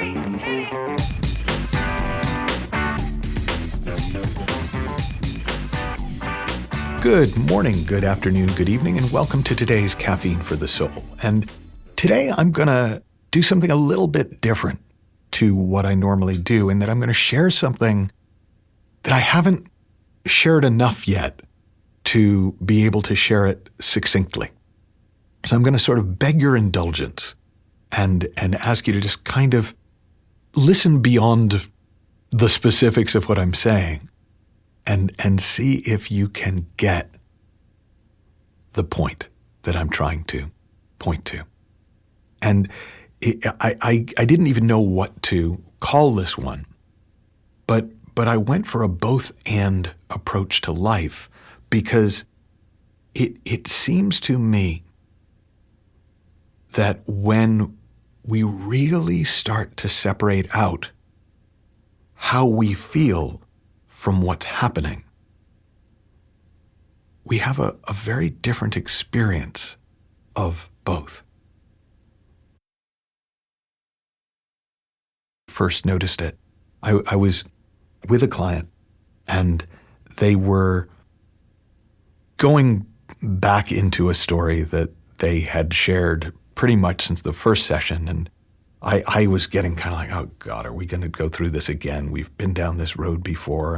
3, hit it! Good morning, good afternoon, good evening, and welcome to today's Caffeine for the Soul. And today I'm going to do something a little bit different to what I normally do, in that I'm going to share something that I haven't shared enough yet to be able to share it succinctly. So I'm going to sort of beg your indulgence and ask you to just kind of listen beyond the specifics of what I'm saying and see if you can get the point that I'm trying to point to. And I didn't even know what to call this one, but I went for a both-and approach to life, because it seems to me that when we really start to separate out how we feel from what's happening, we have a very different experience of both. First noticed it. I was with a client, and they were going back into a story that they had shared pretty much since the first session, and I was getting kind of like, oh God, are we going to go through this again? We've been down this road before.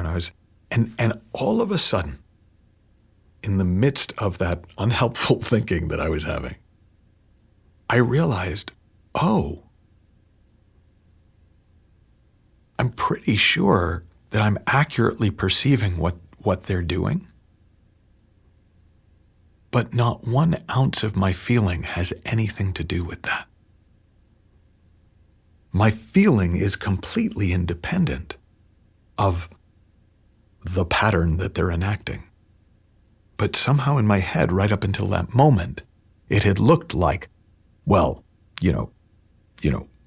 And all of a sudden, in the midst of that unhelpful thinking that I was having, I realized, oh, I'm pretty sure that I'm accurately perceiving what they're doing, but not 1 ounce of my feeling has anything to do with that. My feeling is completely independent of the pattern that they're enacting. But somehow in my head, right up until that moment, it had looked like, well,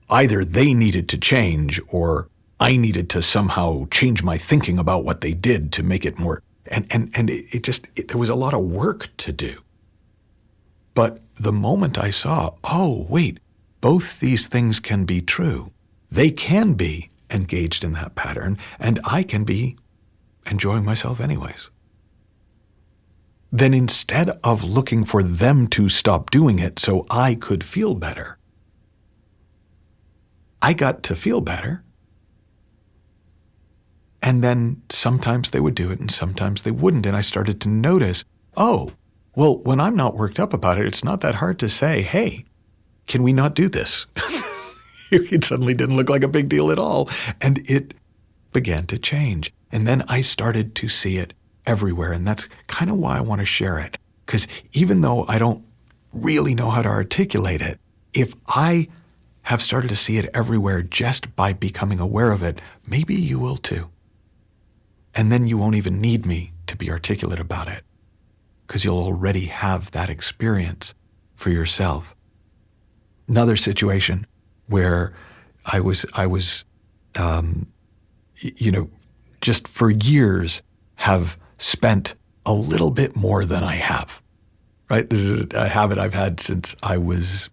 either they needed to change or I needed to somehow change my thinking about what they did to make it more. And there was a lot of work to do. But the moment I saw, oh, wait, both these things can be true. They can be engaged in that pattern, and I can be enjoying myself anyways. Then instead of looking for them to stop doing it so I could feel better, I got to feel better. And then sometimes they would do it and sometimes they wouldn't. And I started to notice, oh, well, when I'm not worked up about it, it's not that hard to say, hey, can we not do this? It suddenly didn't look like a big deal at all. And it began to change. And then I started to see it everywhere. And that's kind of why I want to share it. Because even though I don't really know how to articulate it, if I have started to see it everywhere just by becoming aware of it, maybe you will too. And then you won't even need me to be articulate about it, because you'll already have that experience for yourself. Another situation where I was, just for years have spent a little bit more than I have, right? This is a habit I've had since I was,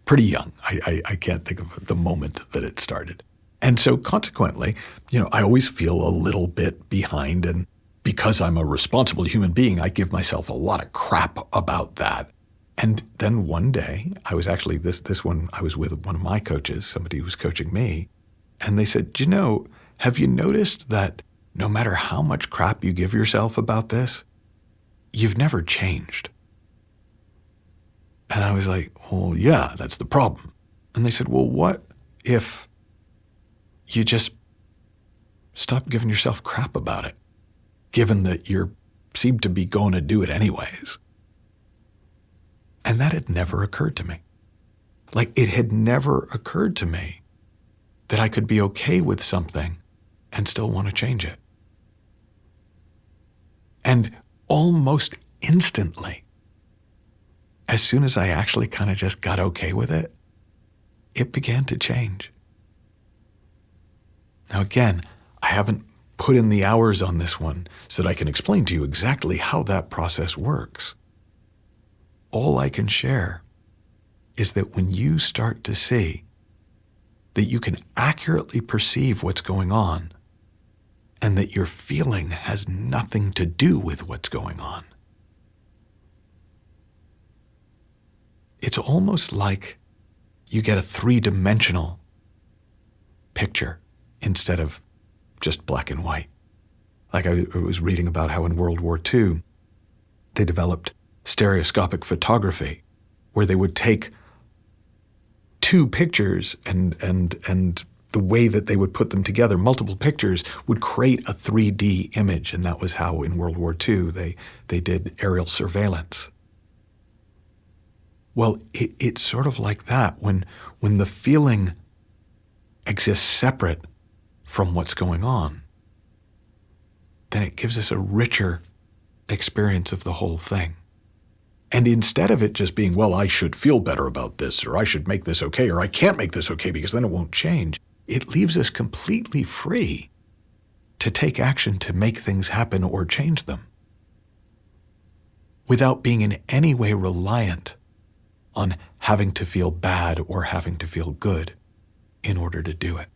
pretty young. I can't think of the moment that it started. And so consequently, I always feel a little bit behind, and because I'm a responsible human being, I give myself a lot of crap about that. And then one day, I was actually, this one, I was with one of my coaches, somebody who was coaching me, and they said, have you noticed that no matter how much crap you give yourself about this, you've never changed? And I was like, well, yeah, that's the problem. And they said, well, what if you just stop giving yourself crap about it, given that you seem to be going to do it anyways? And that had never occurred to me. Like, it had never occurred to me that I could be okay with something and still want to change it. And almost instantly, as soon as I actually kind of just got okay with it, it began to change. Now again, I haven't put in the hours on this one so that I can explain to you exactly how that process works. All I can share is that when you start to see that you can accurately perceive what's going on and that your feeling has nothing to do with what's going on. It's almost like you get a three-dimensional picture instead of just black and white. Like I was reading about how in World War II, they developed stereoscopic photography, where they would take two pictures and the way that they would put them together, multiple pictures, would create a 3D image. And that was how in World War II they did aerial surveillance. Well, it's sort of like that. When the feeling exists separate from what's going on, then it gives us a richer experience of the whole thing. And instead of it just being, well, I should feel better about this, or I should make this okay, or I can't make this okay because then it won't change, it leaves us completely free to take action to make things happen or change them without being in any way reliant on having to feel bad or having to feel good in order to do it.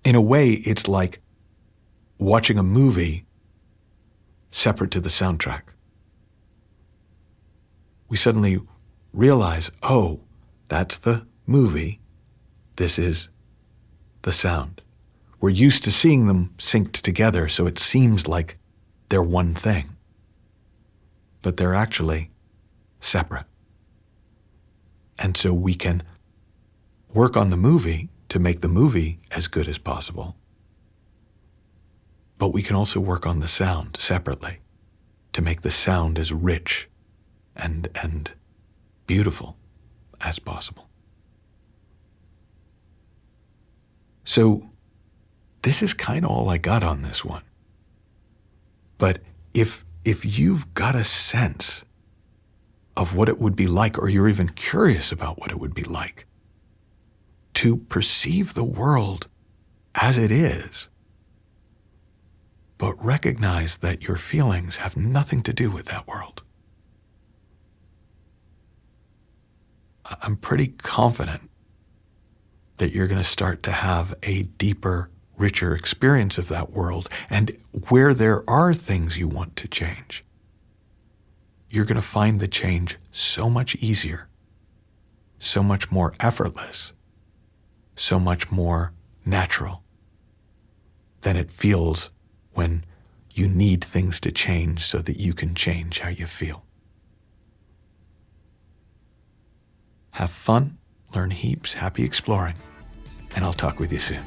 In a way, it's like watching a movie separate to the soundtrack. We suddenly realize, oh, that's the movie. This is the sound. We're used to seeing them synced together, so it seems like they're one thing. But they're actually separate. And so we can work on the movie to make the movie as good as possible. But we can also work on the sound separately to make the sound as rich and beautiful as possible. So this is kind of all I got on this one. But if you've got a sense of what it would be like, or you're even curious about what it would be like to perceive the world as it is, but recognize that your feelings have nothing to do with that world, I'm pretty confident that you're going to start to have a deeper, richer experience of that world. And where there are things you want to change, you're going to find the change so much easier, so much more effortless, so much more natural than it feels when you need things to change so that you can change how you feel. Have fun, learn heaps, happy exploring, and I'll talk with you soon.